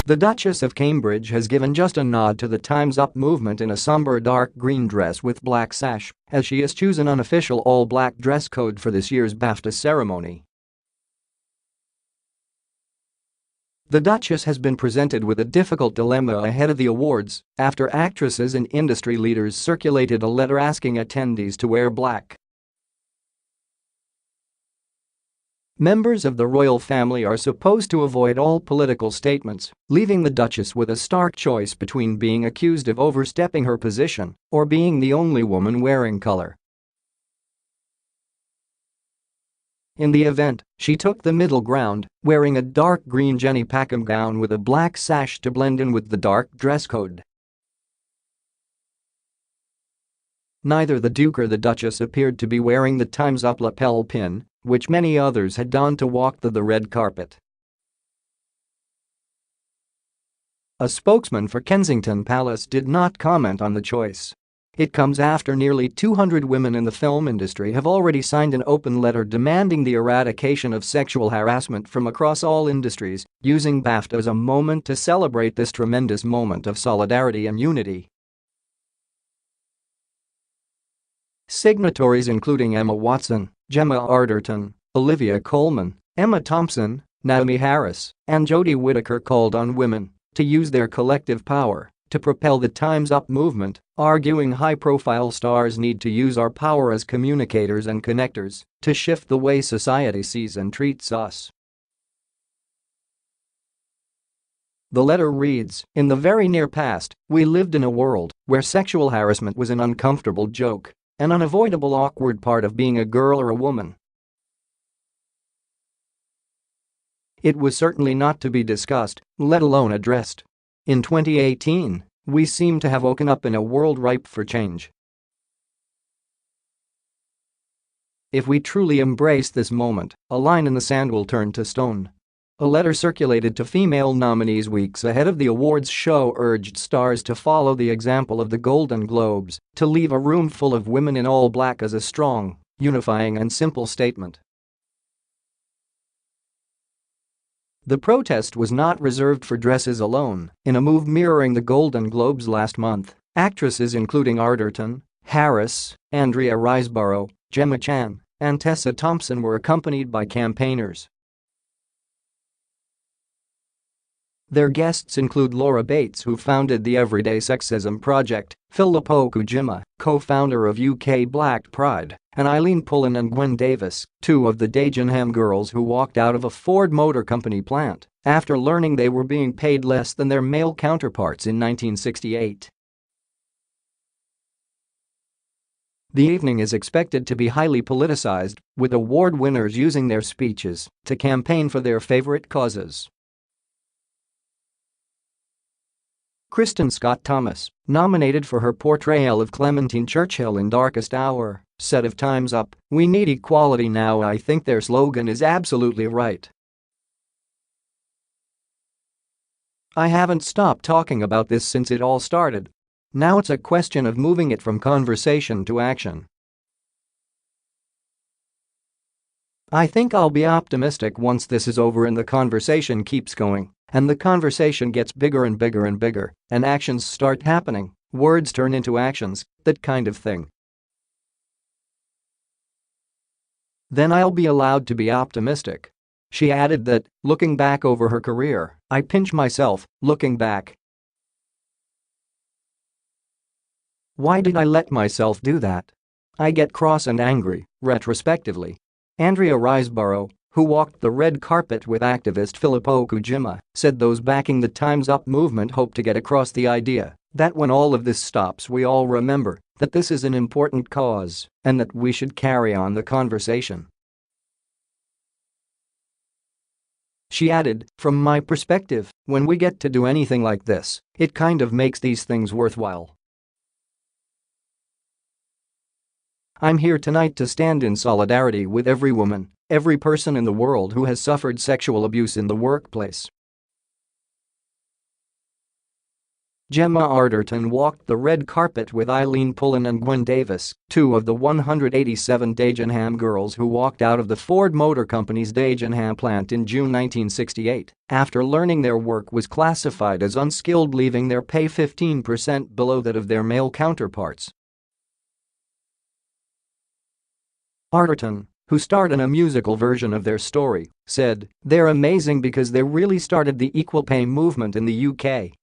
The Duchess of Cambridge has given just a nod to the Time's Up movement in a somber dark green dress with black sash, as she eschews an unofficial all-black dress code for this year's Bafta ceremony. The Duchess has been presented with a difficult dilemma ahead of the awards after actresses and industry leaders circulated a letter asking attendees to wear black. Members of the royal family are supposed to avoid all political statements, leaving the Duchess with a stark choice between being accused of overstepping her position or being the only woman wearing color. In the event, she took the middle ground, wearing a dark green Jenny Packham gown with a black sash to blend in with the dark dress code. Neither the Duke or the Duchess appeared to be wearing the Time's Up lapel pin, which many others had donned to walk the red carpet. A spokesman for Kensington Palace did not comment on the choice. It comes after nearly 200 women in the film industry have already signed an open letter demanding the eradication of sexual harassment from across all industries, using Bafta as a moment to celebrate this tremendous moment of solidarity and unity. Signatories including Emma Watson, Gemma Arterton, Olivia Colman, Emma Thompson, Naomie Harris, and Jodie Whittaker called on women to use their collective power to propel the Time's Up movement, arguing high-profile stars need to use our power as communicators and connectors to shift the way society sees and treats us. The letter reads, "In the very near past, we lived in a world where sexual harassment was an uncomfortable joke, an unavoidable awkward part of being a girl or a woman. It was certainly not to be discussed, let alone addressed. In 2018, we seem to have woken up in a world ripe for change. If we truly embrace this moment, a line in the sand will turn to stone." A letter circulated to female nominees weeks ahead of the awards show urged stars to follow the example of the Golden Globes, to leave a room full of women in all black as a strong, unifying and simple statement. The protest was not reserved for dresses alone. In a move mirroring the Golden Globes last month, actresses including Arterton, Harris, Andrea Riseborough, Gemma Chan, and Tessa Thompson were accompanied by campaigners. Their guests include Laura Bates, who founded the Everyday Sexism project, Phyll Opoku-Gyimah, co-founder of UK Black Pride, and Eileen Pullen and Gwen Davis, two of the Dagenham Girls who walked out of a Ford Motor Company plant after learning they were being paid less than their male counterparts in 1968. The evening is expected to be highly politicized, with award winners using their speeches to campaign for their favorite causes. Kristin Scott Thomas, nominated for her portrayal of Clementine Churchill in Darkest Hour, said of Time's Up, "We need equality now. I think their slogan is absolutely right. I haven't stopped talking about this since it all started. Now it's a question of moving it from conversation to action. I think I'll be optimistic once this is over and the conversation keeps going. And the conversation gets bigger and bigger and bigger, and actions start happening, words turn into actions, that kind of thing. Then I'll be allowed to be optimistic." She added that, looking back over her career, "I pinch myself, looking back. Why did I let myself do that? I get cross and angry, retrospectively." Andrea Riseborough, who walked the red carpet with activist Phyll Opoku-Gyimah, said those backing the Time's Up movement hope to get across the idea that when all of this stops we all remember that this is an important cause and that we should carry on the conversation. She added, "From my perspective, when we get to do anything like this, it kind of makes these things worthwhile. I'm here tonight to stand in solidarity with every woman, every person in the world who has suffered sexual abuse in the workplace. Gemma Arterton walked the red carpet with Eileen Pullen and Gwen Davis, two of the 187 Dagenham girls who walked out of the Ford Motor Company's Dagenham plant in June 1968 after learning their work was classified as unskilled, leaving their pay 15% below that of their male counterparts. Arterton, who starred in a musical version of their story, said, "They're amazing because they really started the equal pay movement in the UK.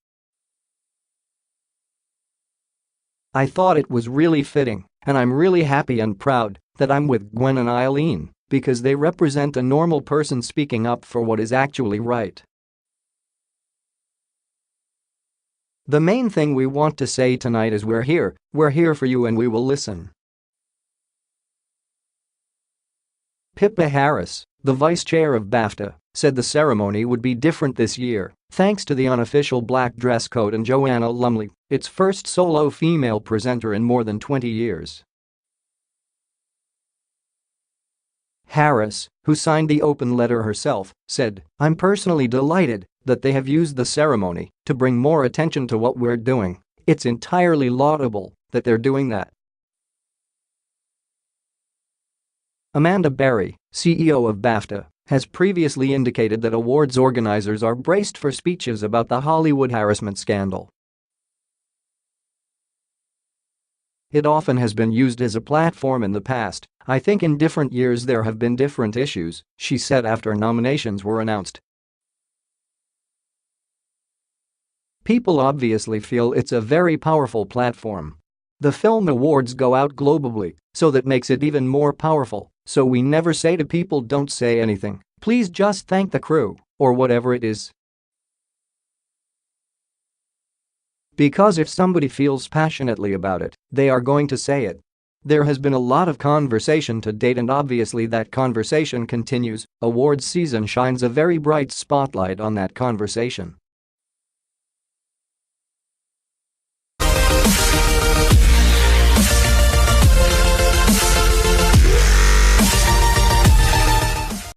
I thought it was really fitting, and I'm really happy and proud that I'm with Gwen and Eileen because they represent a normal person speaking up for what is actually right. The main thing we want to say tonight is we're here for you and we will listen." Pippa Harris, the vice chair of Bafta, said the ceremony would be different this year thanks to the unofficial black dress code and Joanna Lumley, its first solo female presenter in more than 20 years. Harris, who signed the open letter herself, said, "I'm personally delighted that they have used the ceremony to bring more attention to what we're doing. It's entirely laudable that they're doing that." Amanda Berry, CEO of Bafta, has previously indicated that awards organizers are braced for speeches about the Hollywood harassment scandal. "It often has been used as a platform in the past. I think in different years there have been different issues," she said after nominations were announced. "People obviously feel it's a very powerful platform. The film awards go out globally, so that makes it even more powerful, so we never say to people don't say anything, please just thank the crew, or whatever it is. Because if somebody feels passionately about it, they are going to say it. There has been a lot of conversation to date and obviously that conversation continues. Awards season shines a very bright spotlight on that conversation."